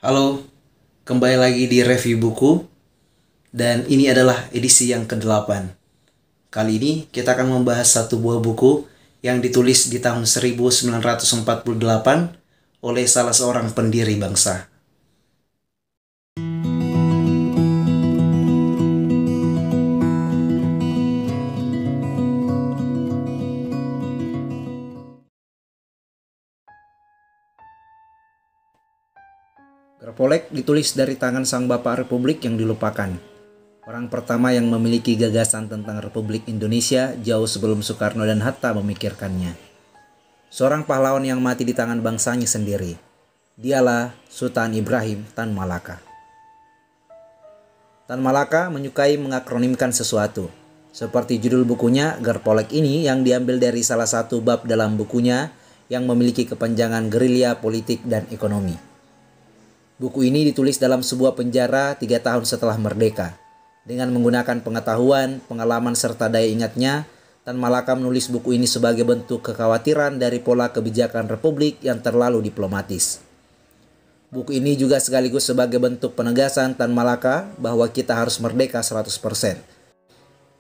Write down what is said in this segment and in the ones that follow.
Halo, kembali lagi di review buku dan ini adalah edisi yang ke-8. Kali ini kita akan membahas satu buah buku yang ditulis di tahun 1948 oleh salah seorang pendiri bangsa. Grapolek ditulis dari tangan sang bapak Republik yang dilupakan. Orang pertama yang memiliki gagasan tentang Republik Indonesia jauh sebelum Soekarno dan Hatta memikirkannya. Seorang pahlawan yang mati di tangan bangsanya sendiri. Dialah Sultan Ibrahim Tan Malaka. Tan Malaka menyukai mengakronimkan sesuatu. Seperti judul bukunya, Grapolek ini yang diambil dari salah satu bab dalam bukunya yang memiliki kepanjangan gerilya politik dan ekonomi. Buku ini ditulis dalam sebuah penjara 3 tahun setelah merdeka. Dengan menggunakan pengetahuan, pengalaman serta daya ingatnya, Tan Malaka menulis buku ini sebagai bentuk kekhawatiran dari pola kebijakan Republik yang terlalu diplomatis. Buku ini juga sekaligus sebagai bentuk penegasan Tan Malaka bahwa kita harus merdeka 100%.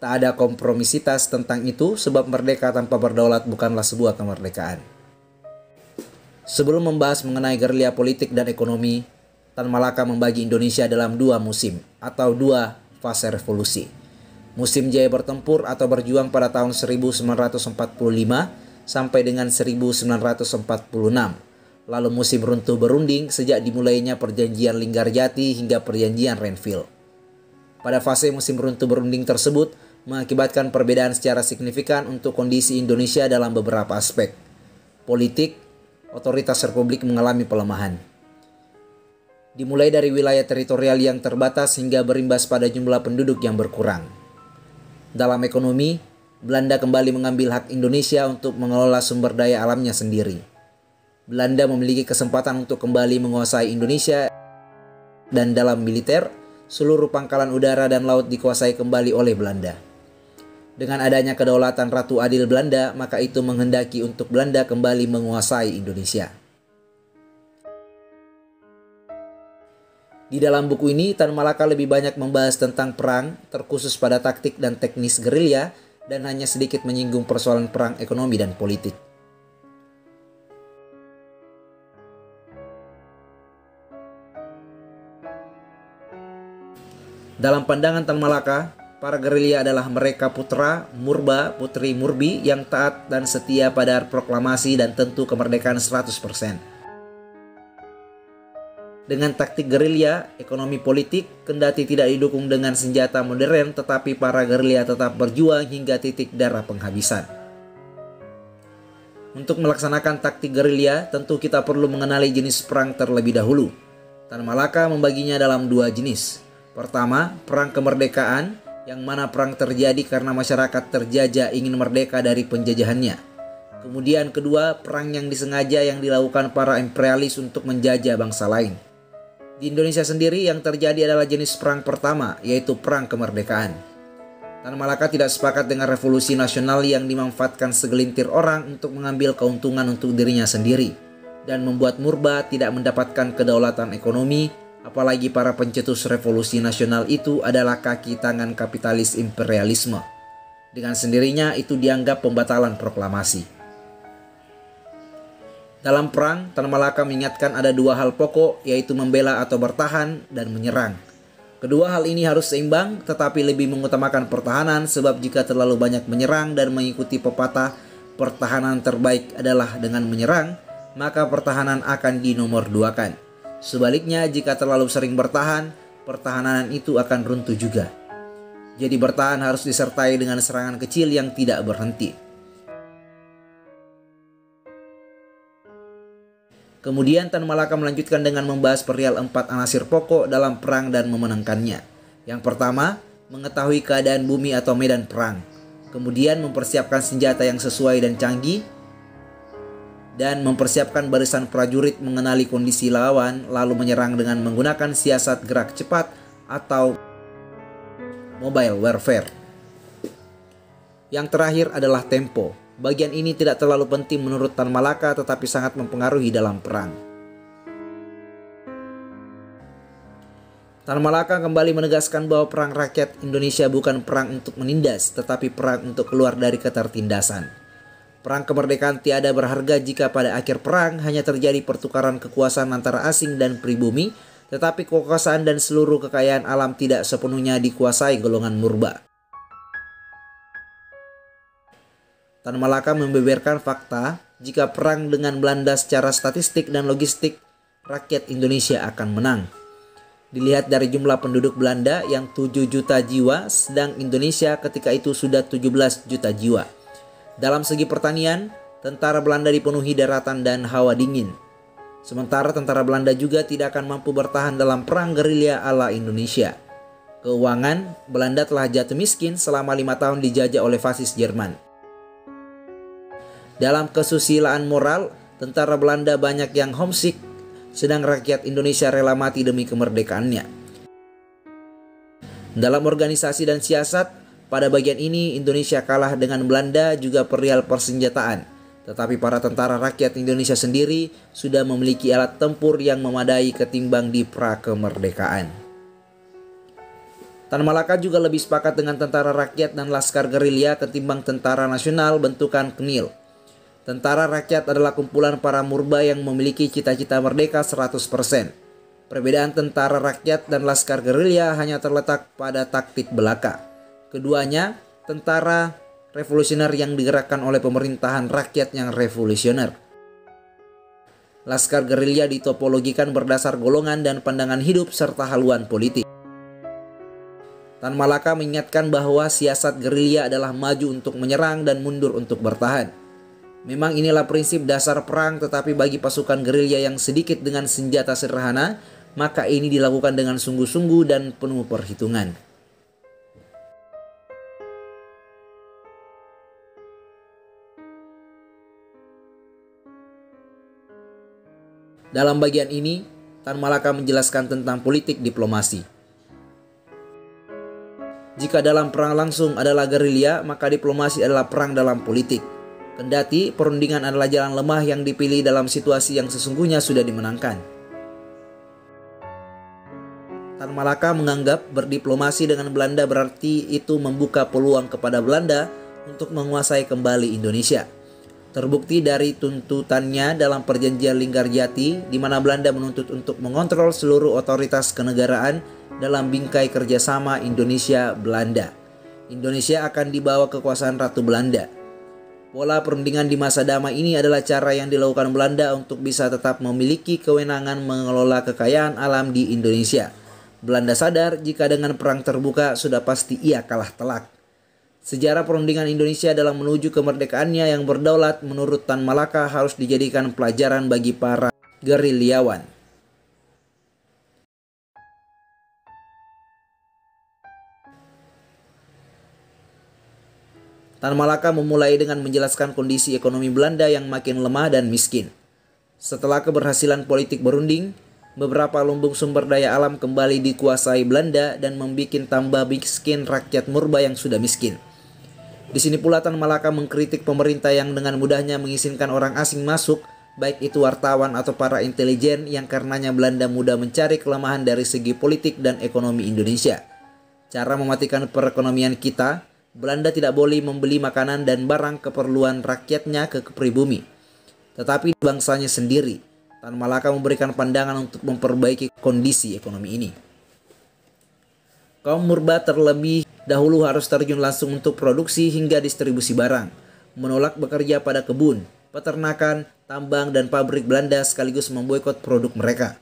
Tak ada kompromisitas tentang itu sebab merdeka tanpa berdaulat bukanlah sebuah kemerdekaan. Sebelum membahas mengenai gerilya politik dan ekonomi, Tan Malaka membagi Indonesia dalam 2 musim atau 2 fase revolusi. Musim jaya bertempur atau berjuang pada tahun 1945 sampai dengan 1946. Lalu musim runtuh berunding sejak dimulainya perjanjian Linggarjati hingga perjanjian Renville. Pada fase musim runtuh berunding tersebut mengakibatkan perbedaan secara signifikan untuk kondisi Indonesia dalam beberapa aspek. Politik, otoritas Republik mengalami pelemahan. Dimulai dari wilayah teritorial yang terbatas hingga berimbas pada jumlah penduduk yang berkurang. Dalam ekonomi, Belanda kembali mengambil hak Indonesia untuk mengelola sumber daya alamnya sendiri. Belanda memiliki kesempatan untuk kembali menguasai Indonesia dan dalam militer, seluruh pangkalan udara dan laut dikuasai kembali oleh Belanda. Dengan adanya kedaulatan Ratu Adil Belanda, maka itu menghendaki untuk Belanda kembali menguasai Indonesia. Di dalam buku ini, Tan Malaka lebih banyak membahas tentang perang, terkhusus pada taktik dan teknis gerilya, dan hanya sedikit menyinggung persoalan perang ekonomi dan politik. Dalam pandangan Tan Malaka, para gerilya adalah mereka putra, murba, putri murbi yang taat dan setia pada proklamasi dan tentu kemerdekaan 100%. Dengan taktik gerilya, ekonomi politik kendati tidak didukung dengan senjata modern, tetapi para gerilya tetap berjuang hingga titik darah penghabisan. Untuk melaksanakan taktik gerilya, tentu kita perlu mengenali jenis perang terlebih dahulu. Tan Malaka membaginya dalam 2 jenis. Pertama, perang kemerdekaan, yang mana perang terjadi karena masyarakat terjajah ingin merdeka dari penjajahannya. Kemudian kedua, perang yang disengaja yang dilakukan para imperialis untuk menjajah bangsa lain. Di Indonesia sendiri yang terjadi adalah jenis perang pertama, yaitu perang kemerdekaan. Tan Malaka tidak sepakat dengan revolusi nasional yang dimanfaatkan segelintir orang untuk mengambil keuntungan untuk dirinya sendiri dan membuat murba tidak mendapatkan kedaulatan ekonomi, apalagi para pencetus revolusi nasional itu adalah kaki tangan kapitalis imperialisme. Dengan sendirinya itu dianggap pembatalan proklamasi. Dalam perang, Tan Malaka mengingatkan ada 2 hal pokok, yaitu membela atau bertahan dan menyerang. Kedua hal ini harus seimbang, tetapi lebih mengutamakan pertahanan sebab jika terlalu banyak menyerang dan mengikuti pepatah pertahanan terbaik adalah dengan menyerang, maka pertahanan akan dinomorduakan. Sebaliknya, jika terlalu sering bertahan, pertahanan itu akan runtuh juga. Jadi bertahan harus disertai dengan serangan kecil yang tidak berhenti. Kemudian Tan Malaka melanjutkan dengan membahas perihal 4 anasir pokok dalam perang dan memenangkannya. Yang pertama, mengetahui keadaan bumi atau medan perang. Kemudian mempersiapkan senjata yang sesuai dan canggih. Dan mempersiapkan barisan prajurit mengenali kondisi lawan, lalu menyerang dengan menggunakan siasat gerak cepat atau mobile warfare. Yang terakhir adalah tempo. Bagian ini tidak terlalu penting menurut Tan Malaka tetapi sangat mempengaruhi dalam perang. Tan Malaka kembali menegaskan bahwa perang rakyat Indonesia bukan perang untuk menindas, tetapi perang untuk keluar dari ketertindasan. Perang kemerdekaan tiada berharga jika pada akhir perang hanya terjadi pertukaran kekuasaan antara asing dan pribumi, tetapi kekuasaan dan seluruh kekayaan alam tidak sepenuhnya dikuasai golongan murba. Tan Malaka membeberkan fakta jika perang dengan Belanda secara statistik dan logistik, rakyat Indonesia akan menang. Dilihat dari jumlah penduduk Belanda yang 7 juta jiwa, sedang Indonesia ketika itu sudah 17 juta jiwa. Dalam segi pertanian, tentara Belanda dipenuhi daratan dan hawa dingin. Sementara tentara Belanda juga tidak akan mampu bertahan dalam perang gerilya ala Indonesia. Keuangan, Belanda telah jatuh miskin selama 5 tahun dijajah oleh fasis Jerman. Dalam kesusilaan moral, tentara Belanda banyak yang homesick, sedang rakyat Indonesia rela mati demi kemerdekaannya. Dalam organisasi dan siasat, pada bagian ini Indonesia kalah dengan Belanda juga perihal persenjataan. Tetapi para tentara rakyat Indonesia sendiri sudah memiliki alat tempur yang memadai ketimbang di pra-kemerdekaan. Tan Malaka juga lebih sepakat dengan tentara rakyat dan laskar gerilya ketimbang tentara nasional bentukan KNIL. Tentara rakyat adalah kumpulan para murba yang memiliki cita-cita merdeka 100%. Perbedaan tentara rakyat dan laskar gerilya hanya terletak pada taktik belaka. Keduanya tentara revolusioner yang digerakkan oleh pemerintahan rakyat yang revolusioner. Laskar gerilya ditopologikan berdasar golongan dan pandangan hidup serta haluan politik. Tan Malaka mengingatkan bahwa siasat gerilya adalah maju untuk menyerang dan mundur untuk bertahan. Memang inilah prinsip dasar perang, tetapi bagi pasukan gerilya yang sedikit dengan senjata sederhana, maka ini dilakukan dengan sungguh-sungguh dan penuh perhitungan. Dalam bagian ini, Tan Malaka menjelaskan tentang politik diplomasi. Jika dalam perang langsung adalah gerilya, maka diplomasi adalah perang dalam politik. Kendati perundingan adalah jalan lemah yang dipilih dalam situasi yang sesungguhnya sudah dimenangkan. Tan Malaka menganggap berdiplomasi dengan Belanda berarti itu membuka peluang kepada Belanda untuk menguasai kembali Indonesia. Terbukti dari tuntutannya dalam perjanjian Linggarjati, di mana Belanda menuntut untuk mengontrol seluruh otoritas kenegaraan dalam bingkai kerjasama Indonesia-Belanda. Indonesia akan dibawa kekuasaan Ratu Belanda. Pola perundingan di masa damai ini adalah cara yang dilakukan Belanda untuk bisa tetap memiliki kewenangan mengelola kekayaan alam di Indonesia. Belanda sadar jika dengan perang terbuka sudah pasti ia kalah telak. Sejarah perundingan Indonesia dalam menuju kemerdekaannya yang berdaulat menurut Tan Malaka harus dijadikan pelajaran bagi para gerilyawan. Tan Malaka memulai dengan menjelaskan kondisi ekonomi Belanda yang makin lemah dan miskin. Setelah keberhasilan politik berunding, beberapa lumbung sumber daya alam kembali dikuasai Belanda dan membuat tambah miskin rakyat murba yang sudah miskin. Di sini pula Tan Malaka mengkritik pemerintah yang dengan mudahnya mengizinkan orang asing masuk, baik itu wartawan atau para intelijen, yang karenanya Belanda mudah mencari kelemahan dari segi politik dan ekonomi Indonesia. Cara mematikan perekonomian kita, Belanda tidak boleh membeli makanan dan barang keperluan rakyatnya ke pribumi, tetapi bangsanya sendiri. Tan Malaka memberikan pandangan untuk memperbaiki kondisi ekonomi ini. Kaum murba terlebih dahulu harus terjun langsung untuk produksi hingga distribusi barang, menolak bekerja pada kebun, peternakan, tambang, dan pabrik Belanda sekaligus memboikot produk mereka.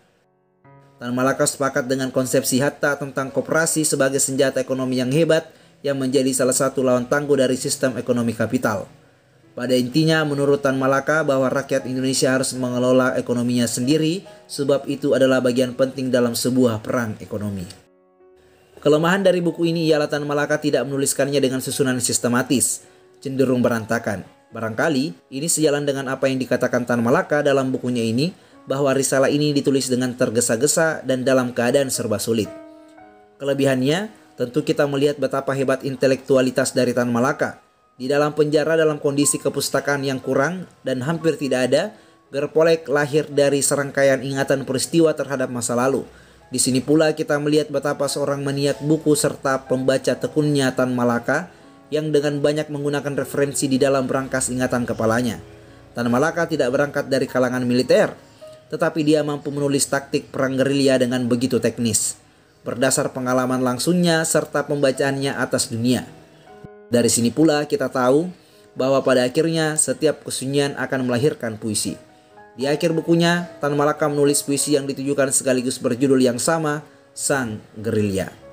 Tan Malaka sepakat dengan konsepsi Hatta tentang koperasi sebagai senjata ekonomi yang hebat yang menjadi salah satu lawan tangguh dari sistem ekonomi kapital. Pada intinya, menurut Tan Malaka bahwa rakyat Indonesia harus mengelola ekonominya sendiri, sebab itu adalah bagian penting dalam sebuah perang ekonomi. Kelemahan dari buku ini ialah Tan Malaka tidak menuliskannya dengan susunan sistematis, cenderung berantakan. Barangkali ini sejalan dengan apa yang dikatakan Tan Malaka dalam bukunya ini, bahwa risalah ini ditulis dengan tergesa-gesa dan dalam keadaan serba sulit. Kelebihannya, tentu kita melihat betapa hebat intelektualitas dari Tan Malaka. Di dalam penjara dalam kondisi kepustakaan yang kurang dan hampir tidak ada, Gerpolek lahir dari serangkaian ingatan peristiwa terhadap masa lalu. Di sini pula kita melihat betapa seorang maniak buku serta pembaca tekunnya Tan Malaka yang dengan banyak menggunakan referensi di dalam berangkas ingatan kepalanya. Tan Malaka tidak berangkat dari kalangan militer, tetapi dia mampu menulis taktik perang gerilya dengan begitu teknis, berdasar pengalaman langsungnya serta pembacaannya atas dunia. Dari sini pula kita tahu bahwa pada akhirnya setiap kesunyian akan melahirkan puisi. Di akhir bukunya, Tan Malaka menulis puisi yang ditujukan sekaligus berjudul yang sama, Sang Gerilya.